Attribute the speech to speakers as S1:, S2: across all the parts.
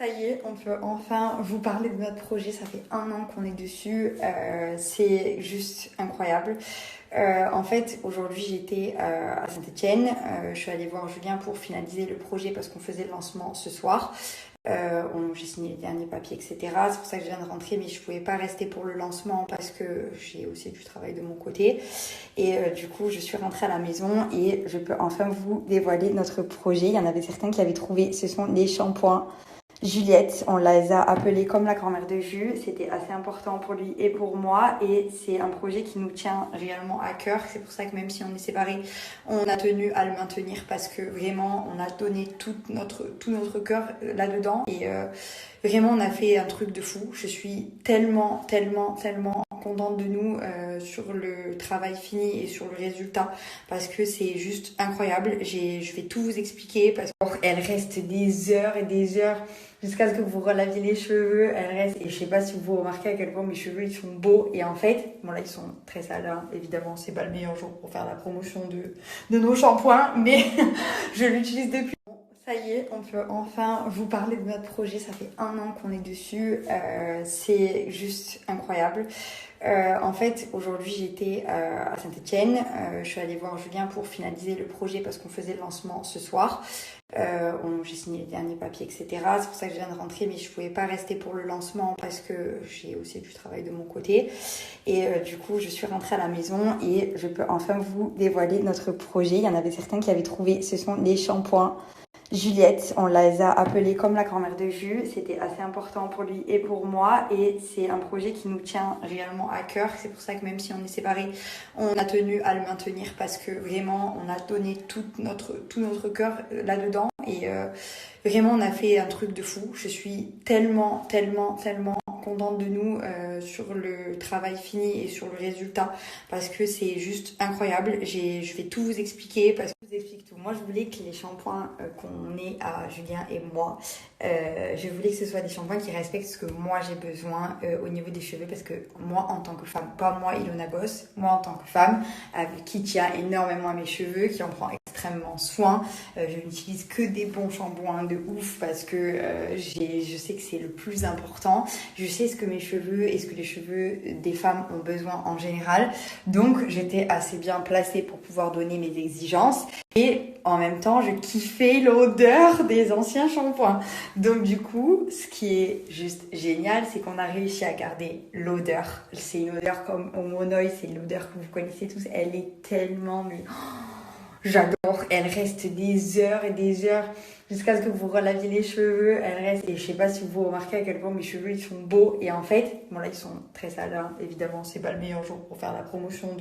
S1: Ça y est, on peut enfin vous parler de notre projet. Ça fait 1 an qu'on est dessus. C'est juste incroyable. En fait, aujourd'hui, j'étais à Saint-Étienne. Je suis allée voir Julien pour finaliser le projet parce qu'on faisait le lancement ce soir. J'ai signé les derniers papiers, etc. C'est pour ça que je viens de rentrer, mais je pouvais pas rester pour le lancement parce que j'ai aussi du travail de mon côté. Et du coup, je suis rentrée à la maison et je peux enfin vous dévoiler notre projet. Il y en avait certains qui avaient trouvé, ce sont les shampoings Juliette, on les a appelés comme la grand-mère de Jus. C'était assez important pour lui et pour moi. Et c'est un projet qui nous tient réellement à cœur. C'est pour ça que même si on est séparés, on a tenu à le maintenir parce que vraiment, on a donné tout notre cœur là-dedans. Et vraiment, on a fait un truc de fou. Je suis tellement contente de nous sur le travail fini et sur le résultat parce que c'est juste incroyable. Je vais tout vous expliquer parce qu'elle reste des heures et des heures jusqu'à ce que vous relaviez les cheveux. Elle reste, et je sais pas si vous remarquez à quel point mes cheveux ils sont beaux. Et en fait, bon là ils sont très sales, hein. Évidemment c'est pas le meilleur jour pour faire la promotion de nos shampoings, mais je l'utilise depuis. Ça y est, on peut enfin vous parler de notre projet. Ça fait 1 an qu'on est dessus. C'est juste incroyable. En fait, aujourd'hui, j'étais à Saint-Étienne. Je suis allée voir Julien pour finaliser le projet parce qu'on faisait le lancement ce soir. J'ai signé les derniers papiers, etc. C'est pour ça que je viens de rentrer, mais je pouvais pas rester pour le lancement parce que j'ai aussi du travail de mon côté. Et du coup, je suis rentrée à la maison et je peux enfin vous dévoiler notre projet. Il y en avait certains qui avaient trouvé, ce sont les shampoings Juliette, on les a appelés comme la grand-mère de Jus. C'était assez important pour lui et pour moi. Et c'est un projet qui nous tient réellement à cœur. C'est pour ça que même si on est séparés, on a tenu à le maintenir parce que vraiment, on a donné tout notre cœur là-dedans. Et vraiment, on a fait un truc de fou. Je suis tellement contente de nous sur le travail fini et sur le résultat parce que c'est juste incroyable. Je vais tout vous expliquer parce que je vous explique tout. Moi, je voulais que les shampoings qu'on ait à Julien et moi, je voulais que ce soit des shampoings qui respectent ce que moi j'ai besoin au niveau des cheveux parce que moi, en tant que femme, pas moi, Ilona Boss, moi en tant que femme, qui tient énormément à mes cheveux, qui en prend extrêmement soin, je n'utilise que des bons shampoings de ouf parce que je sais que c'est le plus important. Je sais ce que mes cheveux et ce que les cheveux des femmes ont besoin en général. Donc, j'étais assez bien placée pour pouvoir donner mes exigences. Et en même temps, je kiffais l'odeur des anciens shampoings. Donc, du coup, ce qui est juste génial, c'est qu'on a réussi à garder l'odeur. C'est une odeur comme au Monoï, c'est l'odeur que vous connaissez tous. Elle est tellement... J'adore, elle reste des heures et des heures jusqu'à ce que vous relaviez les cheveux. Elle reste, et je sais pas si vous remarquez à quel point mes cheveux ils sont beaux. Et en fait, bon là ils sont très sales, hein. Évidemment c'est pas le meilleur jour pour faire la promotion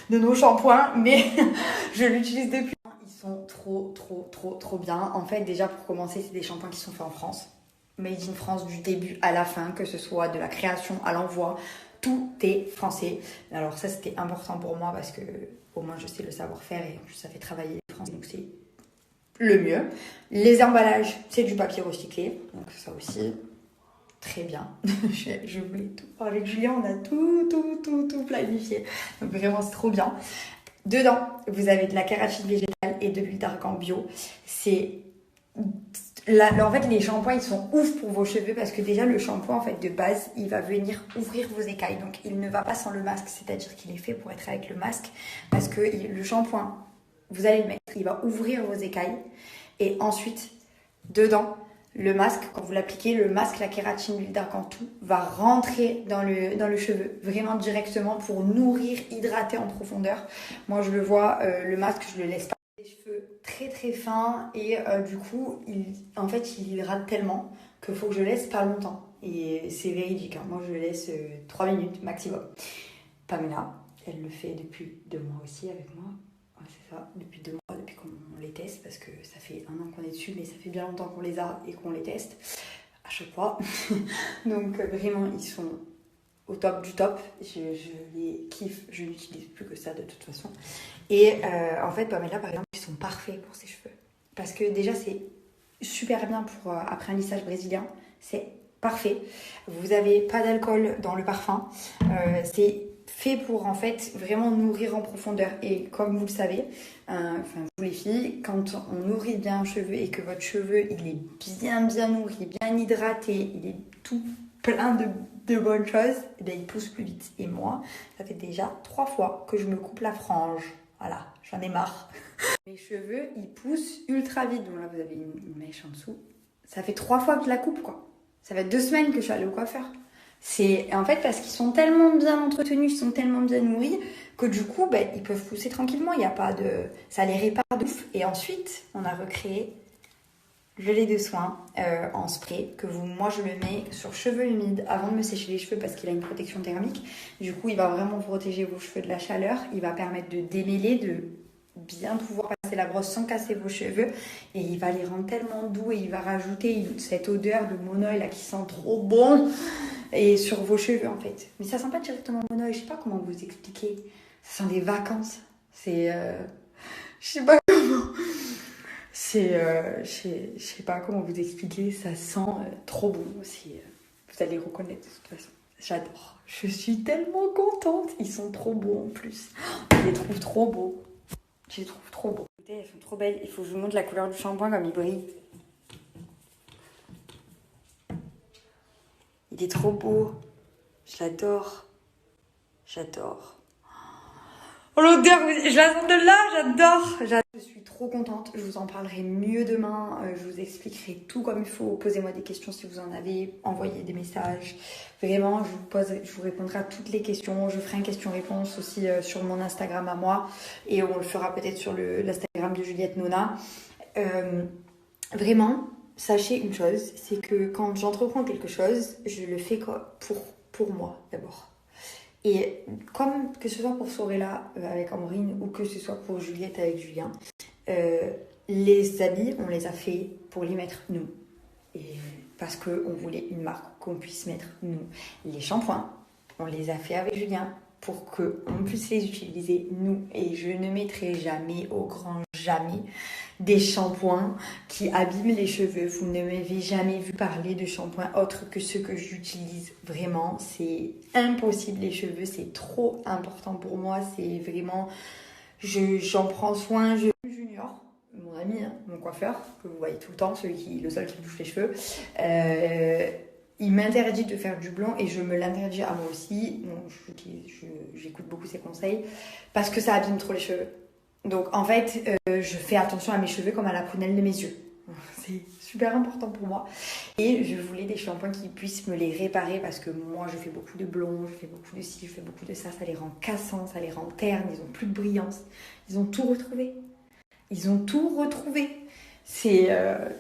S1: de nos shampoings, mais je l'utilise depuis. Ils sont trop bien. En fait déjà pour commencer c'est des shampoings qui sont faits en France. Made in France du début à la fin, que ce soit de la création à l'envoi. Tout est français. Alors ça c'était important pour moi parce que au moins je sais le savoir-faire et en plus ça fait travailler les Français, donc c'est le mieux. Les emballages, c'est du papier recyclé, donc ça aussi, très bien. Je voulais tout. Avec Julien, on a tout planifié. Donc vraiment c'est trop bien. Dedans, vous avez de la kératine végétale et de l'huile d'argan bio. C'est... en fait, les shampoings, ils sont ouf pour vos cheveux parce que déjà, le shampoing, en fait, de base, il va venir ouvrir vos écailles. Donc, il ne va pas sans le masque, c'est-à-dire qu'il est fait pour être avec le masque parce que le shampoing, vous allez le mettre, il va ouvrir vos écailles et ensuite, dedans, le masque, quand vous l'appliquez, le masque, la kératine, l'huile d'argan, tout va rentrer dans le cheveu, vraiment directement pour nourrir, hydrater en profondeur. Moi, je le vois, le masque, je le laisse pas. Cheveux très fins et du coup il hydrate tellement qu'il faut que je laisse pas longtemps et c'est véridique, hein. Moi je le laisse 3 minutes maximum. Pamela, elle le fait depuis 2 mois aussi avec moi. Ouais, c'est ça, depuis 2 mois, depuis qu'on les teste parce que ça fait 1 an qu'on est dessus mais ça fait bien longtemps qu'on les a et qu'on les teste à chaque fois. Donc vraiment ils sont au top du top, je les kiffe, je n'utilise plus que ça de toute façon. Et en fait, Pamela, par exemple, ils sont parfaits pour ses cheveux. Parce que déjà, c'est super bien pour après un lissage brésilien. C'est parfait. Vous n'avez pas d'alcool dans le parfum. C'est fait pour en fait vraiment nourrir en profondeur. Et comme vous le savez, enfin vous les filles, quand on nourrit bien un cheveu et que votre cheveu il est bien nourri, bien hydraté, il est tout plein de bonnes choses, et bien il pousse plus vite. Et moi, ça fait déjà 3 fois que je me coupe la frange. Voilà, j'en ai marre. Mes cheveux, ils poussent ultra vite. Donc là, vous avez une mèche en dessous. Ça fait 3 fois que je la coupe, quoi. Ça fait 2 semaines que je suis allée au coiffeur. C'est en fait parce qu'ils sont tellement bien entretenus, ils sont tellement bien nourris que du coup, ben, ils peuvent pousser tranquillement. Il y a pas de, ça les répare de ouf. Et ensuite, on a recréé le lait de soin en spray moi je le mets sur cheveux humides avant de me sécher les cheveux parce qu'il a une protection thermique. Du coup, il va vraiment protéger vos cheveux de la chaleur. Il va permettre de démêler, de bien pouvoir passer la brosse sans casser vos cheveux et il va les rendre tellement doux et il va rajouter cette odeur de monoeil là qui sent trop bon et sur vos cheveux en fait. Mais ça sent pas directement monoeil, je sais pas comment vous expliquer. Ça sent des vacances. C'est je sais pas comment. Je sais pas comment vous expliquer, ça sent trop bon. Vous allez reconnaître de toute façon. J'adore. Je suis tellement contente. Ils sont trop beaux en plus. Je les trouve trop beaux. Je les trouve trop beaux. Écoutez, elles sont trop belles. Il faut que je vous montre la couleur du shampoing comme il brille. Il est trop beau. Je l'adore. J'adore. Oh l'odeur, je la sens de là, j'adore. Je suis trop contente, je vous en parlerai mieux demain, je vous expliquerai tout comme il faut. Posez-moi des questions si vous en avez, envoyez des messages. Vraiment, je vous répondrai à toutes les questions. Je ferai une question-réponse aussi sur mon Instagram à moi et on le fera peut-être sur l'Instagram de Juliette Nona. Vraiment, sachez une chose, c'est que quand j'entreprends quelque chose, je le fais pour moi d'abord. Et comme que ce soit pour Sorella avec Ambrine ou que ce soit pour Juliette avec Julien, les habits, on les a fait pour les mettre nous. Et parce qu'on voulait une marque qu'on puisse mettre nous. Les shampoings, on les a fait avec Julien pour qu'on puisse les utiliser nous. Et je ne mettrai jamais, au grand jamais, des shampoings qui abîment les cheveux. Vous ne m'avez jamais vu parler de shampoings autres que ceux que j'utilise. Vraiment, c'est impossible. Les cheveux, c'est trop important pour moi. C'est vraiment... J'en prends soin. Junior, mon ami, hein, mon coiffeur, que vous voyez tout le temps, le seul qui bouge les cheveux, il m'interdit de faire du blanc et je me l'interdis à moi aussi. Bon, j'écoute beaucoup ses conseils parce que ça abîme trop les cheveux. Donc en fait, je fais attention à mes cheveux comme à la prunelle de mes yeux. C'est super important pour moi. Et je voulais des shampoings qui puissent me les réparer parce que moi, je fais beaucoup de blond, je fais beaucoup de ci, je fais beaucoup de ça. Ça les rend cassants, ça les rend ternes, ils ont plus de brillance. Ils ont tout retrouvé. Ils ont tout retrouvé. Je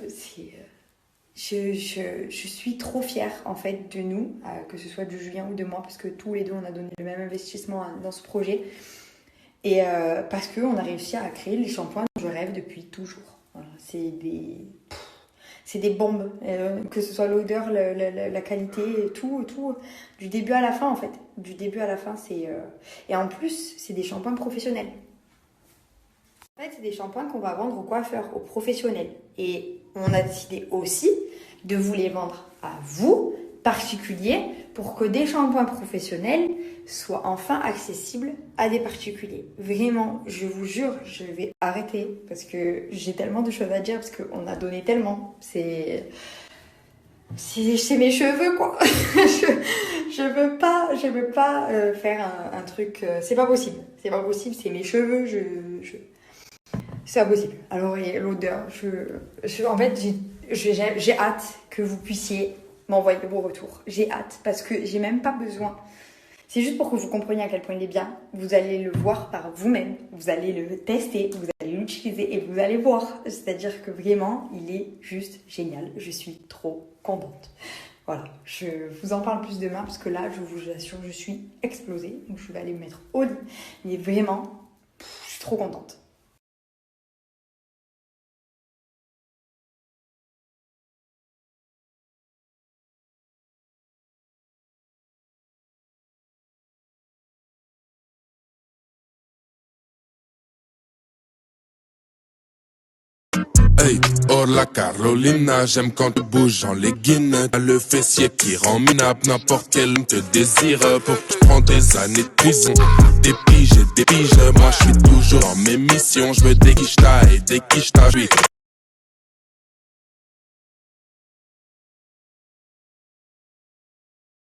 S1: suis trop fière en fait de nous, que ce soit de Julien ou de moi, parce que tous les deux on a donné le même investissement dans ce projet. Et parce qu'on a réussi à créer les shampoings dont je rêve depuis toujours. Voilà, c'est des bombes, que ce soit l'odeur, la qualité, tout, du début à la fin en fait. Du début à la fin, et en plus, c'est des shampoings professionnels. En fait, c'est des shampoings qu'on va vendre aux coiffeurs, aux professionnels. Et on a décidé aussi de vous les vendre à vous, particuliers, pour que des shampoings professionnels soient enfin accessibles à des particuliers. Vraiment, je vous jure, je vais arrêter parce que j'ai tellement de choses à dire, parce qu'on a donné tellement. C'est mes cheveux, quoi. Je veux pas faire un truc... c'est pas possible. C'est pas possible, c'est mes cheveux, c'est impossible. Alors, et l'odeur, en fait, j'ai hâte que vous puissiez m'envoyer vos retours. J'ai hâte parce que j'ai même pas besoin. C'est juste pour que vous compreniez à quel point il est bien. Vous allez le voir par vous-même. Vous allez le tester, vous allez l'utiliser et vous allez voir. C'est-à-dire que vraiment, il est juste génial. Je suis trop contente. Voilà, je vous en parle plus demain parce que là, je vous assure, je suis explosée. Donc, je vais aller me mettre au lit. Mais vraiment, je suis trop contente.
S2: Hey, oh la Carolina, j'aime quand tu bouges en leggings. T'as le fessier qui rend minable, n'importe quel homme te désire. Pour que tu prends des années de prison, des piges et des piges. Moi je suis toujours dans mes missions, je veux des quichetas et des quichetas.